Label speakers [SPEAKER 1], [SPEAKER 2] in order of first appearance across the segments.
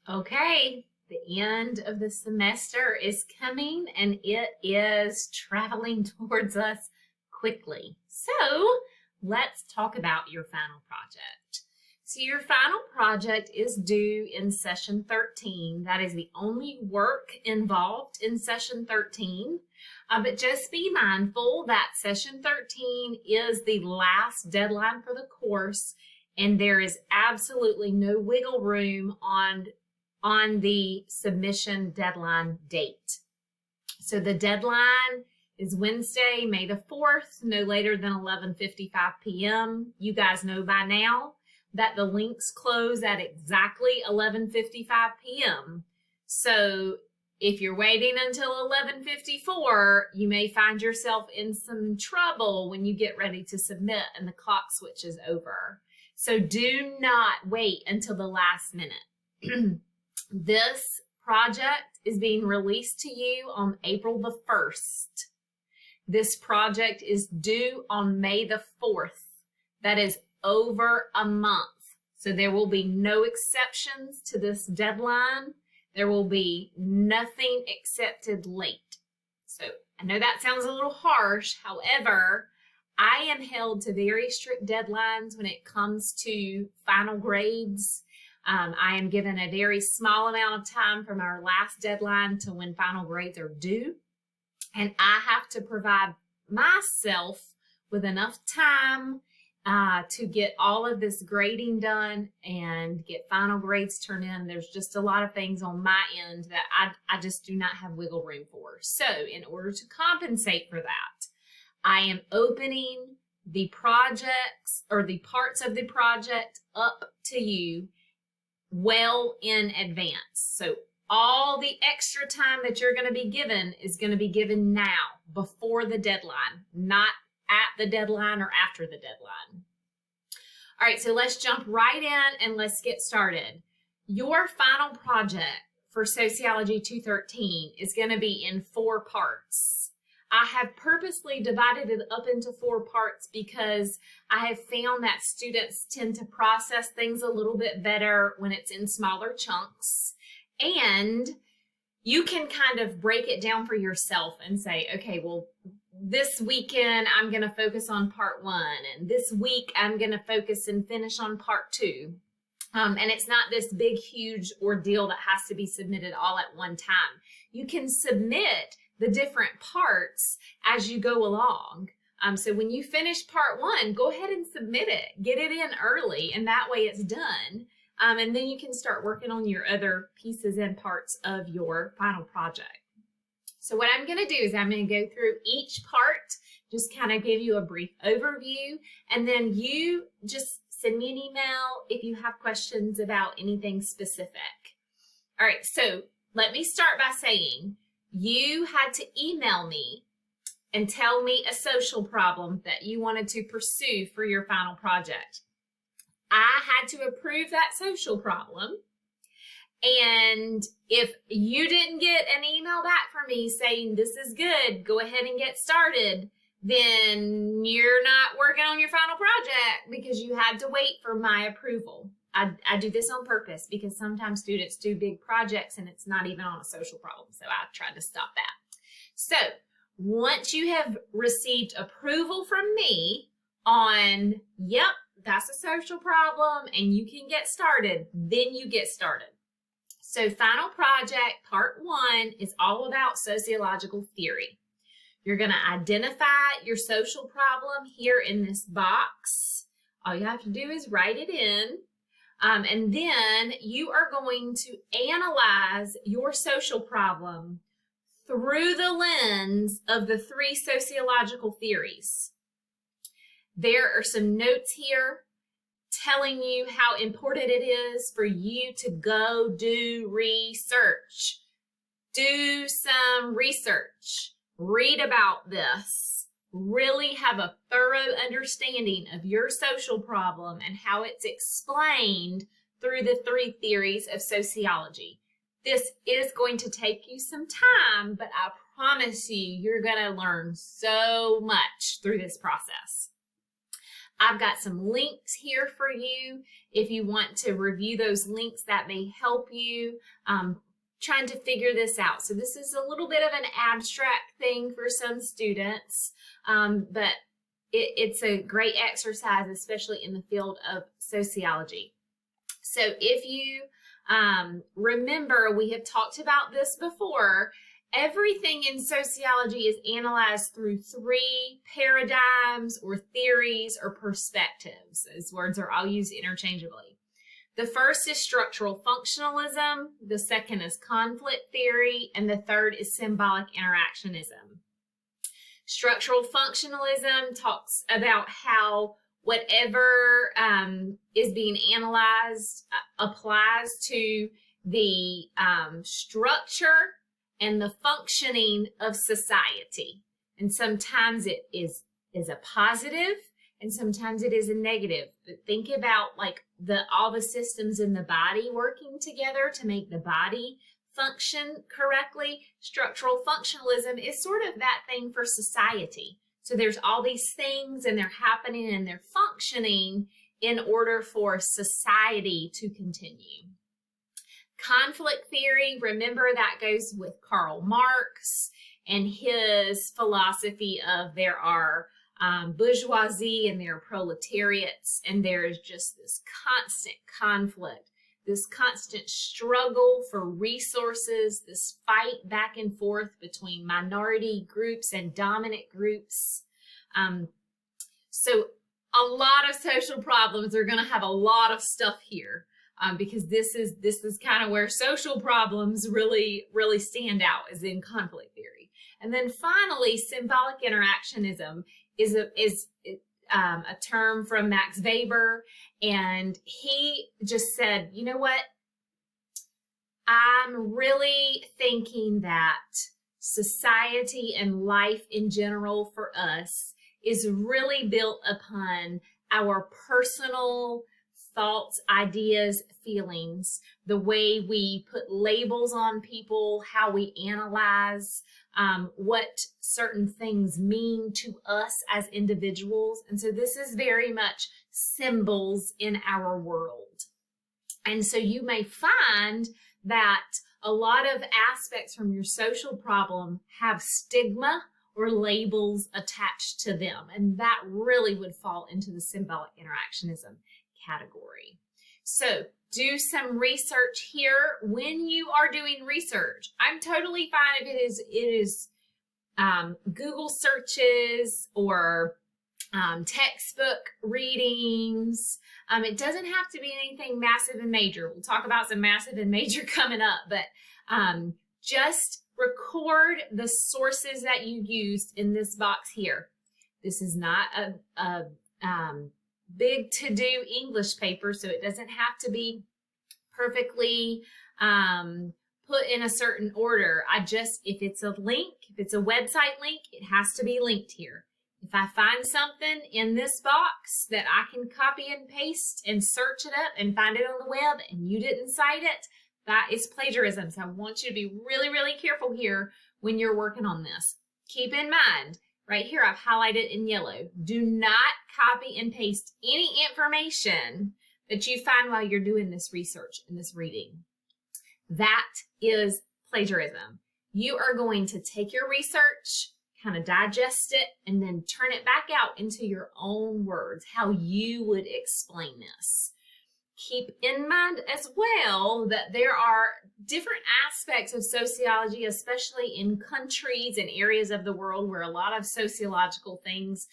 [SPEAKER 1] Okay, the end of the semester is coming and it is traveling towards us quickly. So let's talk about your final project. So your final project is due in session 13. That is the only work involved in session 13. But just be mindful that session 13 is the last deadline for the course, and there is absolutely no wiggle room on the submission deadline date. So the deadline is Wednesday, May the 4th, no later than 11:55 p.m. You guys know by now that the links close at exactly 11:55 p.m. So if you're waiting until 11:54, you may find yourself in some trouble when you get ready to submit and the clock switches over. So do not wait until the last minute. This project is being released to you on April the 1st. This project is due on May the 4th. That is over a month. So there will be no exceptions to this deadline. There will be nothing accepted late. So I know that sounds a little harsh. However, I am held to very strict deadlines when it comes to final grades. I am given a very small amount of time from our last deadline to when final grades are due. And I have to provide myself with enough time to get all of this grading done and get final grades turned in. There's just a lot of things on my end that I just do not have wiggle room for. So in order to compensate for that, I am opening the projects or the parts of the project up to you well in advance. So all the extra time that you're going to be given is going to be given now, before the deadline, not at the deadline or after the deadline. All right, so let's jump right in and let's get started. Your final project for Sociology 213 is going to be in 4 parts. I have purposely divided it up into 4 parts because I have found that students tend to process things a little bit better when it's in smaller chunks. And you can kind of break it down for yourself and say, okay, well, this weekend I'm going to focus on part 1, and this week I'm going to focus and finish on part 2. And it's not this big, huge ordeal that has to be submitted all at one time. You can submit the different parts as you go along. So when you finish part 1, go ahead and submit it. Get it in early, and that way it's done. And then you can start working on your other pieces and parts of your final project. So what I'm going to do is I'm going to go through each part, just kind of give you a brief overview, and then you just send me an email if you have questions about anything specific. All right, so let me start by saying you had to email me and tell me a social problem that you wanted to pursue for your final project. I had to approve that social problem. And if you didn't get an email back from me saying this is good, go ahead and get started, then you're not working on your final project because you had to wait for my approval. I do this on purpose because sometimes students do big projects and it's not even on a social problem. So I tried to stop that. So once you have received approval from me on, yep, that's a social problem and you can get started, then you get started. So final project part 1 is all about sociological theory. You're going to identify your social problem here in this box. All you have to do is write it in. And then you are going to analyze your social problem through the lens of the 3 sociological theories. There are some notes here telling you how important it is for you to go do research. Do some research. Read about this. Really have a thorough understanding of your social problem and how it's explained through the 3 theories of sociology. This is going to take you some time, but I promise you, you're going to learn so much through this process. I've got some links here for you. If you want to review those links, that may help you trying to figure this out. So this is a little bit of an abstract thing for some students, but it's a great exercise, especially in the field of sociology. So if you remember, we have talked about this before. Everything in sociology is analyzed through 3 paradigms or theories or perspectives. Those words are all used interchangeably. The first is structural functionalism, the second is conflict theory, and the third is symbolic interactionism. Structural functionalism talks about how whatever is being analyzed applies to the structure and the functioning of society. And sometimes it is a positive and sometimes it is a negative. But think about like all the systems in the body working together to make the body function correctly. Structural functionalism is sort of that thing for society. So there's all these things and they're happening and they're functioning in order for society to continue. Conflict theory, remember that goes with Karl Marx and his philosophy of there are bourgeoisie and there are proletariats, and there is just this constant conflict, this constant struggle for resources, this fight back and forth between minority groups and dominant groups. So a lot of social problems are going to have a lot of stuff here. Because this is kind of where social problems really stand out, is in conflict theory. And then finally, symbolic interactionism is a term from Max Weber, and he just said, you know what? I'm really thinking that society and life in general for us is really built upon our personal thoughts, ideas, feelings, the way we put labels on people, how we analyze what certain things mean to us as individuals. And so this is very much symbols in our world. And so you may find that a lot of aspects from your social problem have stigma or labels attached to them. And that really would fall into the symbolic interactionism category. So do some research here. When you are doing research, I'm totally fine if it is Google searches or textbook readings. It doesn't have to be anything massive and major. We'll talk about some massive and major coming up, but just record the sources that you used in this box here. This is not a big to-do English paper, so it doesn't have to be perfectly put in a certain order. If it's a link, if it's a website link, it has to be linked here. If I find something in this box that I can copy and paste and search it up and find it on the web and you didn't cite it, that is plagiarism. So I want you to be really, really careful here when you're working on this. Keep in mind, right here, I've highlighted in yellow. Do not copy and paste any information that you find while you're doing this research and this reading. That is plagiarism. You are going to take your research, kind of digest it, and then turn it back out into your own words, how you would explain this. Keep in mind as well that there are different aspects of sociology, especially in countries and areas of the world where a lot of sociological things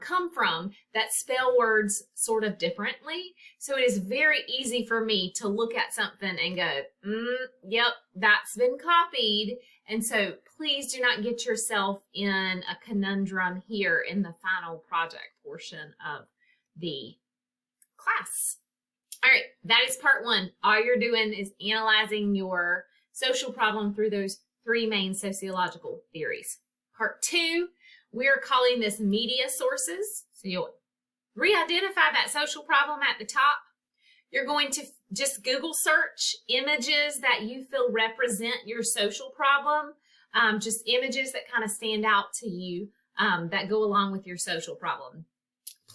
[SPEAKER 1] come from, that spell words sort of differently. So it is very easy for me to look at something and go, yep, that's been copied. And so please do not get yourself in a conundrum here in the final project portion of the class. All right, that is part one. All you're doing is analyzing your social problem through those 3 main sociological theories. Part two, we're calling this media sources. So you'll re-identify that social problem at the top. You're going to just Google search images that you feel represent your social problem, just images that kind of stand out to you that go along with your social problem.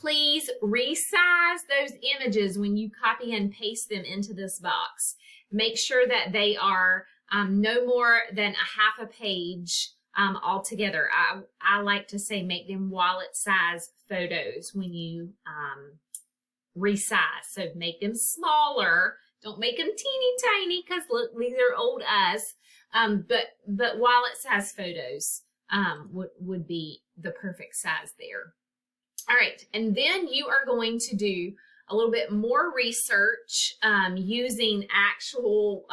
[SPEAKER 1] Please resize those images when you copy and paste them into this box. Make sure that they are no more than a half a page altogether. I like to say make them wallet size photos when you resize. So make them smaller. Don't make them teeny tiny because look, these are old us. But wallet size photos would be the perfect size there. All right, and then you are going to do a little bit more research using actual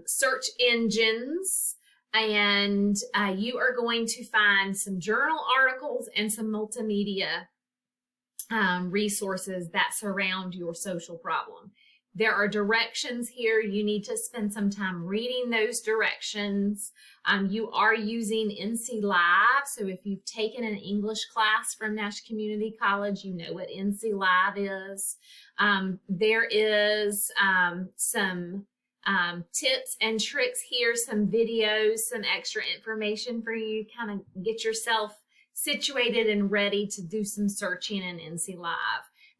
[SPEAKER 1] search engines, and you are going to find some journal articles and some multimedia resources that surround your social problem. There are directions here. You need to spend some time reading those directions. You are using NC Live, so if you've taken an English class from Nash Community College, you know what NC Live is. There is some tips and tricks here, some videos, some extra information for you to kind of get yourself situated and ready to do some searching in NC Live.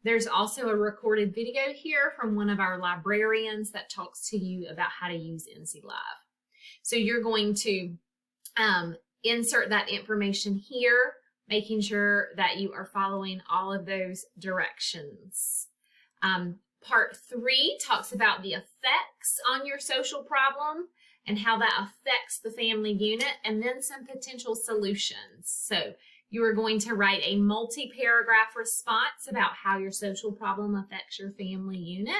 [SPEAKER 1] There's also a recorded video here from one of our librarians that talks to you about how to use NC Live. So you're going to insert that information here, making sure that you are following all of those directions. Part 3 talks about the effects on your social problem and how that affects the family unit, and then some potential solutions. So you are going to write a multi-paragraph response about how your social problem affects your family unit.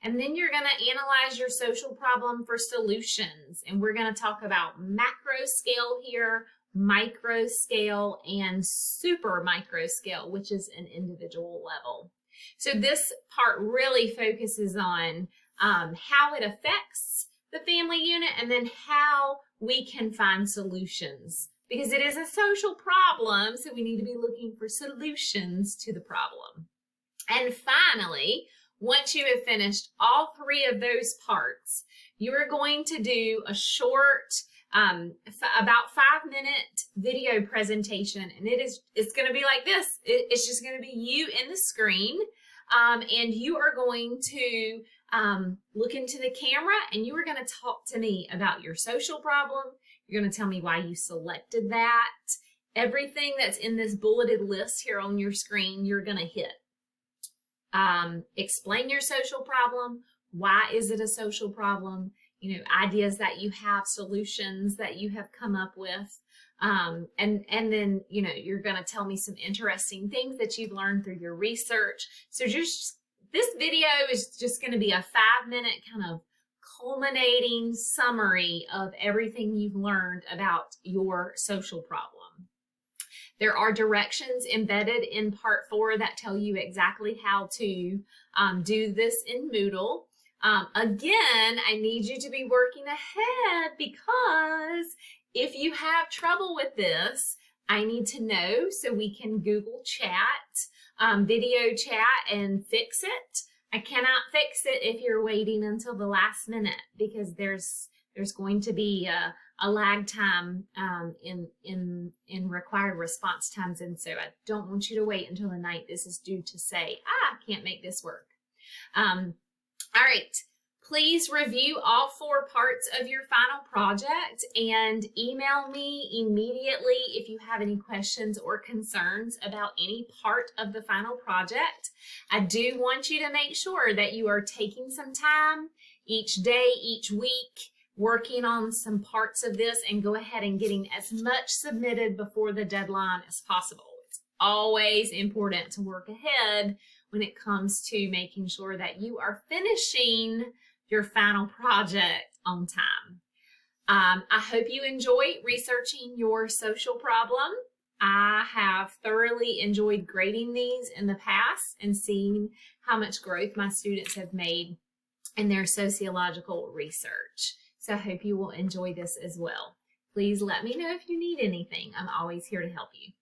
[SPEAKER 1] And then you're going to analyze your social problem for solutions. And we're going to talk about macro scale here, micro scale, and super micro scale, which is an individual level. So this part really focuses on how it affects the family unit and then how we can find solutions. Because it is a social problem, so we need to be looking for solutions to the problem. And finally, once you have finished all 3 of those parts, you are going to do a short, about 5-minute video presentation, and it's going to be like this. It's just going to be you in the screen, and you are going to look into the camera, and you are going to talk to me about your social problem. You're going to tell me why you selected that. Everything that's in this bulleted list here on your screen, you're going to hit. Explain your social problem. Why is it a social problem? You know, ideas that you have, solutions that you have come up with. And then, you know, you're going to tell me some interesting things that you've learned through your research. So this video is just going to be a 5-minute kind of culminating summary of everything you've learned about your social problem. There are directions embedded in part 4 that tell you exactly how to do this in Moodle. Again, I need you to be working ahead, because if you have trouble with this, I need to know so we can Google chat, video chat, and fix it. I cannot fix it if you're waiting until the last minute, because there's going to be a lag time in required response times, and so I don't want you to wait until the night this is due to say, I can't make this work. All right, please review all 4 parts of your final project and email me immediately if you have any questions or concerns about any part of the final project. I do want you to make sure that you are taking some time each day, each week, working on some parts of this, and go ahead and getting as much submitted before the deadline as possible. It's always important to work ahead when it comes to making sure that you are finishing your final project on time. I hope you enjoy researching your social problem. I have thoroughly enjoyed grading these in the past and seeing how much growth my students have made in their sociological research. So I hope you will enjoy this as well. Please let me know if you need anything. I'm always here to help you.